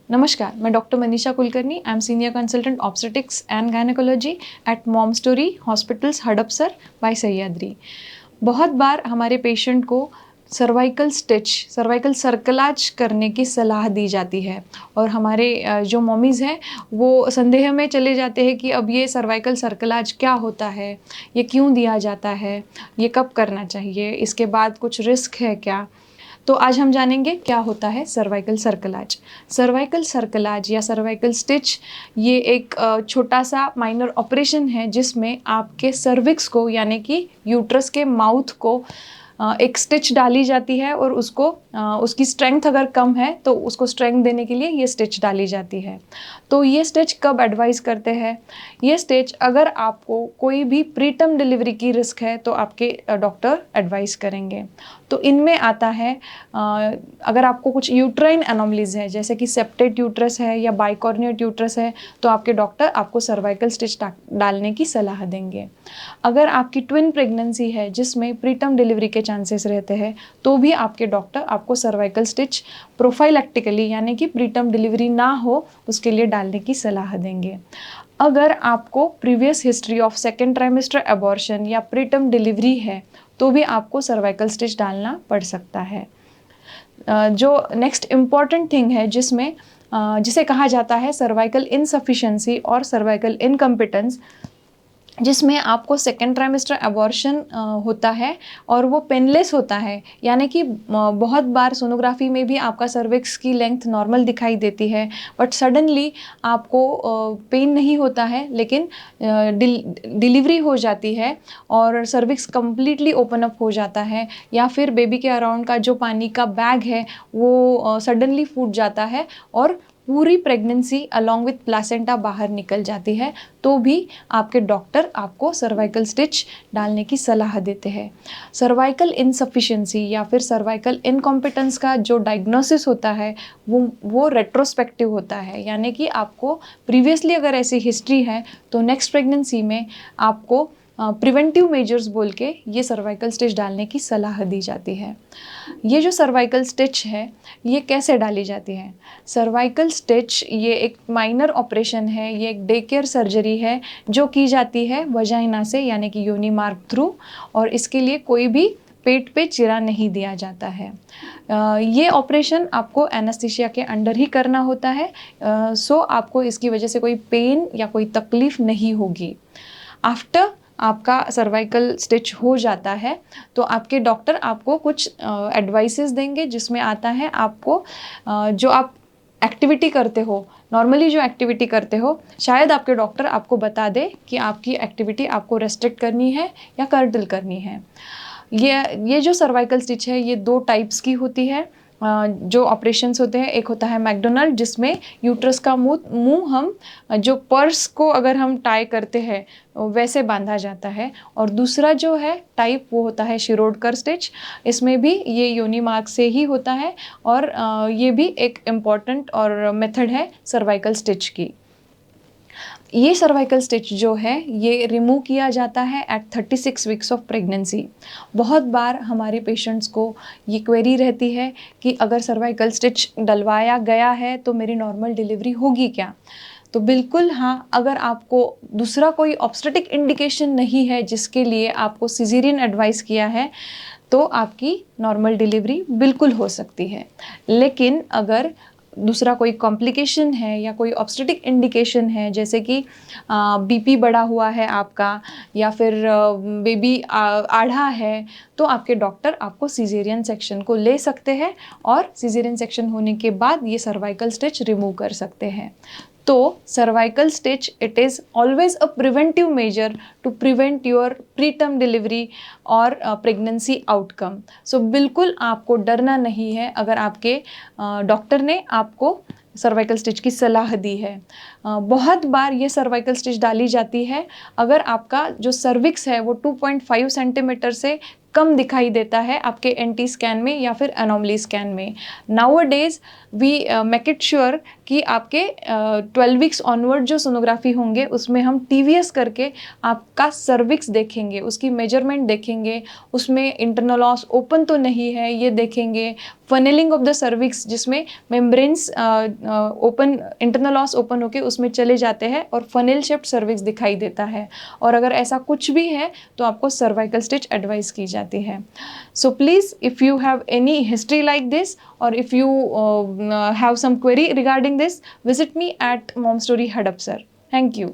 नमस्कार, मैं doctor Manisha Kulkarni. I am senior consultant obstetrics and gynaecology at mom story hospitals, Hadapsar by Sahyadri. बहुत बार हमारे पेशेंट को सर्वाइकल स्टिच, सर्वाइकल सर्कलाज करने की सलाह दी जाती है और हमारे जो मॉमीज़ हैं वो संदेह में चले जाते हैं कि अब ये सर्वाइकल सर्कलाज क्या होता है, ये क्यों दिया जाता है, ये कब करना चाहिए, इसके बाद कुछ रिस्क है क्या। तो आज हम जानेंगे क्या होता है सर्वाइकल सर्कलाज। सर्वाइकल सर्कलाज या सर्वाइकल स्टिच ये एक छोटा सा माइनर ऑपरेशन है जिसमें आपके सर्विक्स को यानी कि यूट्रस के माउथ को एक स्टिच डाली जाती है और उसको उसकी स्ट्रेंथ अगर कम है तो उसको स्ट्रेंथ देने के लिए ये स्टिच डाली जाती है। तो ये स्टिच कब एडवाइस करते हैं? ये स्टिच अगर आपको कोई भी प्रीटर्म डिलीवरी की रिस्क है तो आपके डॉक्टर एडवाइस करेंगे। तो इनमें आता है अगर आपको कुछ यूट्राइन एनोमलीज है जैसे कि सेप्टेड यूट्रस है या बाइकॉर्नियट यूट्रस है तो आपके डॉक्टर आपको सर्वाइकल स्टिच डालने की सलाह देंगे। अगर आपकी ट्विन प्रेगनेंसी है जिसमें प्रीटर्म डिलीवरी के चांसेस रहते हैं तो भी आपके डॉक्टर आपको सर्वाइकल स्टिच प्रोफाइलैक्टिकली यानी कि प्रीटर्म डिलीवरी ना हो उसके लिए डालने की सलाह देंगे। अगर आपको previous history of second trimester abortion या प्रीटर्म डिलीवरी है तो भी आपको सर्वाइकल स्टिच डालना पड़ सकता है। जो नेक्स्ट इम्पॉर्टेंट थिंग है जिसे कहा जाता है सर्वाइकल इनसफिशिएंसी और सर्वाइकल इनकम्पिटेंस, जिसमें आपको सेकेंड ट्राइमेस्टर अबॉर्शन होता है और वो पेनलेस होता है यानी कि बहुत बार सोनोग्राफी में भी आपका सर्विक्स की लेंथ नॉर्मल दिखाई देती है बट सडनली आपको पेन नहीं होता है लेकिन डिलीवरी हो जाती है और सर्विक्स कम्प्लीटली ओपन अप हो जाता है या फिर बेबी के अराउंड का जो पानी का बैग है वो सडनली फूट जाता है और पूरी प्रेगनेंसी अलॉन्ग विथ प्लासेंटा बाहर निकल जाती है तो भी आपके डॉक्टर आपको सर्वाइकल स्टिच डालने की सलाह देते हैं। सर्वाइकल इनसफिशिएंसी या फिर सर्वाइकल इनकॉम्पिटेंस का जो डायग्नोसिस होता है वो रेट्रोस्पेक्टिव होता है यानी कि आपको प्रीवियसली अगर ऐसी हिस्ट्री है तो नेक्स्ट प्रेगनेंसी में आपको प्रिवेंटिव मेजर्स बोल के ये सर्वाइकल स्टिच डालने की सलाह दी जाती है। ये जो सर्वाइकल स्टिच है ये कैसे डाली जाती है? सर्वाइकल स्टिच ये एक माइनर ऑपरेशन है, ये एक डे केयर सर्जरी है जो की जाती है वजाइना से यानी कि योनि मार्ग थ्रू और इसके लिए कोई भी पेट पे चिरा नहीं दिया जाता है। ये ऑपरेशन आपको एनेस्थीसिया के अंडर ही करना होता है सो आपको इसकी वजह से कोई पेन या कोई तकलीफ नहीं होगी। आफ्टर आपका सर्वाइकल स्टिच हो जाता है तो आपके डॉक्टर आपको कुछ एडवाइसेस देंगे जिसमें आता है आपको जो आप एक्टिविटी करते हो, नॉर्मली जो एक्टिविटी करते हो शायद आपके डॉक्टर आपको बता दे कि आपकी एक्टिविटी आपको रेस्ट्रिक्ट करनी है या कर्टल करनी है। ये जो सर्वाइकल स्टिच है ये 2 टाइप्स की होती है। जो ऑपरेशंस होते हैं एक होता है मैकडोनल्ड जिसमें यूट्रस का मुंह हम जो पर्स को अगर हम टाई करते हैं वैसे बांधा जाता है और दूसरा जो है टाइप वो होता है शिरोडकर स्टिच। इसमें भी ये योनि मार्ग से ही होता है और ये भी एक इम्पॉर्टेंट और मेथड है सर्वाइकल स्टिच की। ये सर्वाइकल स्टिच जो है ये रिमूव किया जाता है एट 36 वीक्स ऑफ प्रेगनेंसी। बहुत बार हमारे पेशेंट्स को ये क्वेरी रहती है कि अगर सर्वाइकल स्टिच डलवाया गया है तो मेरी नॉर्मल डिलीवरी होगी क्या? तो बिल्कुल हाँ, अगर आपको दूसरा कोई ऑब्स्टेटिक इंडिकेशन नहीं है जिसके लिए आपको सिजेरियन एडवाइस किया है तो आपकी नॉर्मल डिलीवरी बिल्कुल हो सकती है। लेकिन अगर दूसरा कोई कॉम्प्लिकेशन है या कोई ऑब्स्टेटिक इंडिकेशन है जैसे कि बीपी बढ़ा हुआ है आपका या फिर बेबी आढ़ा है तो आपके डॉक्टर आपको सिजेरियन सेक्शन को ले सकते हैं और सिजेरियन सेक्शन होने के बाद ये सर्वाइकल स्टिच रिमूव कर सकते हैं। तो cervical stitch it is always a preventive measure to prevent your preterm delivery और प्रेगनेंसी आउटकम। सो बिल्कुल आपको डरना नहीं है अगर आपके डॉक्टर ने आपको सर्वाइकल स्टिच की सलाह दी है। बहुत बार ये सर्वाइकल स्टिच डाली जाती है अगर आपका जो सर्विक्स है वो 2.5 सेंटीमीटर से कम दिखाई देता है आपके एनटी स्कैन में या फिर एनोमली स्कैन में। Nowadays we make it sure कि आपके 12 वीक्स ऑनवर्ड जो सोनोग्राफी होंगे उसमें हम टीवीएस करके आपका सर्विक्स देखेंगे, उसकी मेजरमेंट देखेंगे, उसमें इंटरनल ऑस ओपन तो नहीं है ये देखेंगे, फनेलिंग ऑफ द सर्विक्स, जिसमें मेम्ब्रेन्स ओपन, इंटरनल ऑस ओपन होके उसमें चले जाते हैं और फनेल शेप्ड सर्विक्स दिखाई देता है। और अगर ऐसा कुछ भी है तो आपको सर्वाइकल स्टिच एडवाइस की जाती है। So please, if you have any history like this और if you have some query regarding this, visit me at Mom Story Hadapsar. Thank you.